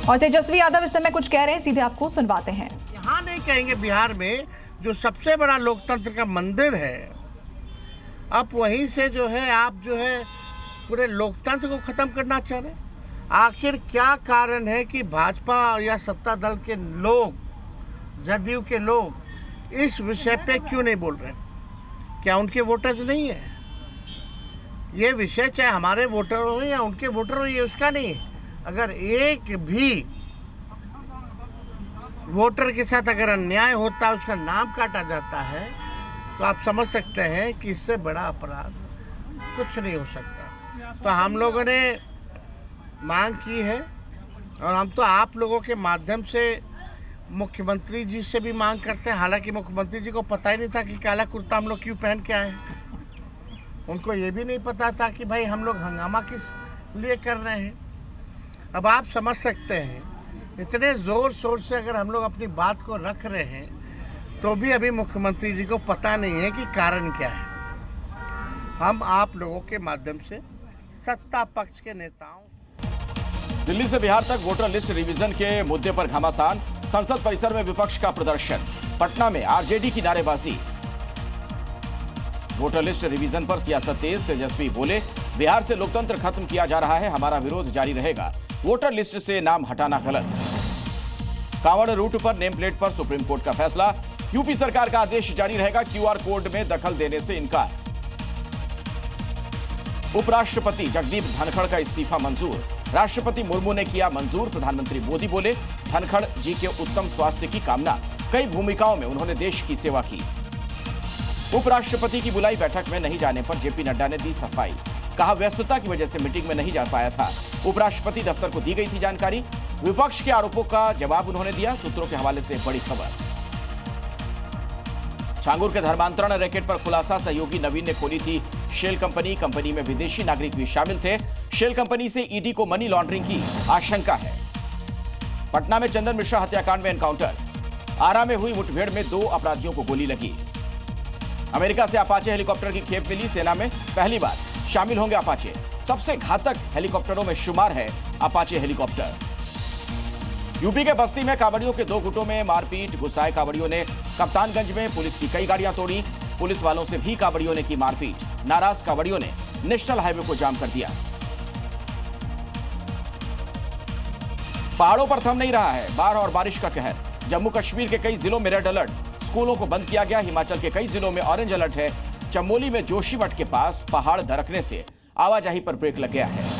और तेजस्वी यादव इस समय कुछ कह रहे हैं, सीधे आपको सुनवाते हैं। यहाँ नहीं कहेंगे, बिहार में जो सबसे बड़ा लोकतंत्र का मंदिर है, आप वहीं से जो है आप जो है पूरे लोकतंत्र को खत्म करना चाह रहे हैं। आखिर क्या कारण है कि भाजपा या सत्ता दल के लोग, जदयू के लोग इस विषय पे क्यों नहीं बोल रहे? क्या उनके वोटर्स नहीं है? ये विषय चाहे हमारे वोटर हो या उनके वोटर हो, ये उसका नहीं है। अगर एक भी वोटर के साथ अगर अन्याय होता है, उसका नाम काटा जाता है, तो आप समझ सकते हैं कि इससे बड़ा अपराध कुछ नहीं हो सकता। तो हम लोगों ने मांग की है और हम तो आप लोगों के माध्यम से मुख्यमंत्री जी से भी मांग करते हैं। हालांकि मुख्यमंत्री जी को पता ही नहीं था कि काला कुर्ता हम लोग क्यों पहन के आए हैं। उनको ये भी नहीं पता था कि भाई हम लोग हंगामा किस लिए कर रहे हैं। अब आप समझ सकते हैं, इतने ज़ोर शोर से अगर हम लोग अपनी बात को रख रहे हैं तो भी अभी मुख्यमंत्री जी को पता नहीं है कि कारण क्या है। हम आप लोगों के माध्यम से सत्ता पक्ष के नेताओं। दिल्ली से बिहार तक वोटर लिस्ट रिवीजन के मुद्दे पर घमासान, संसद परिसर में विपक्ष का प्रदर्शन, पटना में आरजेडी की नारेबाजी। वोटर लिस्ट रिवीजन पर सियासत तेज, तेजस्वी बोले बिहार से लोकतंत्र खत्म किया जा रहा है, हमारा विरोध जारी रहेगा, वोटर लिस्ट से नाम हटाना गलत। कांवड़ रूट पर नेम प्लेट पर सुप्रीम कोर्ट का फैसला, यूपी सरकार का आदेश जारी रहेगा, क्यूआर कोड में दखल देने से इनकार। उपराष्ट्रपति जगदीप धनखड़ का इस्तीफा मंजूर, राष्ट्रपति मुर्मू ने किया मंजूर। प्रधानमंत्री मोदी बोले धनखड़ जी के उत्तम स्वास्थ्य की कामना, कई भूमिकाओं में उन्होंने देश की सेवा की। उपराष्ट्रपति की बुलाई बैठक में नहीं जाने पर जेपी नड्डा ने दी सफाई, कहा व्यस्तता की वजह से मीटिंग में नहीं जा पाया था। उपराष्ट्रपति दफ्तर को दी गई थी जानकारी। विपक्ष के आरोपों का जवाब उन्होंने दिया, सूत्रों के हवाले से बड़ी खबर। छांगुर के धर्मांतरण रैकेट पर खुलासा, सहयोगी नवीन ने खोली थी शेल कंपनी, कंपनी में विदेशी नागरिक भी शामिल थे। शेल कंपनी से ईडी को मनी लॉन्ड्रिंग की आशंका है। पटना में चंदन मिश्रा हत्याकांड में एनकाउंटर, आरा में हुई मुठभेड़ में 2 अपराधियों को गोली लगी। अमेरिका से अपाचे हेलीकॉप्टर की खेप मिली, सेना में पहली बार शामिल होंगे अपाचे। सबसे घातक हेलीकॉप्टरों में शुमार है अपाचे हेलीकॉप्टर। यूपी के बस्ती में कांवड़ियों के 2 गुटों में मारपीट, गुस्साए कांवड़ियों ने कप्तानगंज में पुलिस की कई गाड़ियां तोड़ी, पुलिस वालों से भी कांवड़ियों ने की मारपीट। नाराज कांवड़ियों ने नेशनल हाईवे को जाम कर दिया। पहाड़ों पर थम नहीं रहा है बाढ़ और बारिश का कहर, जम्मू कश्मीर के कई जिलों में रेड अलर्ट, स्कूलों को बंद किया गया। हिमाचल के कई जिलों में ऑरेंज अलर्ट है। चमोली में जोशीमठ के पास पहाड़ दरकने से आवाजाही पर ब्रेक लग गया है।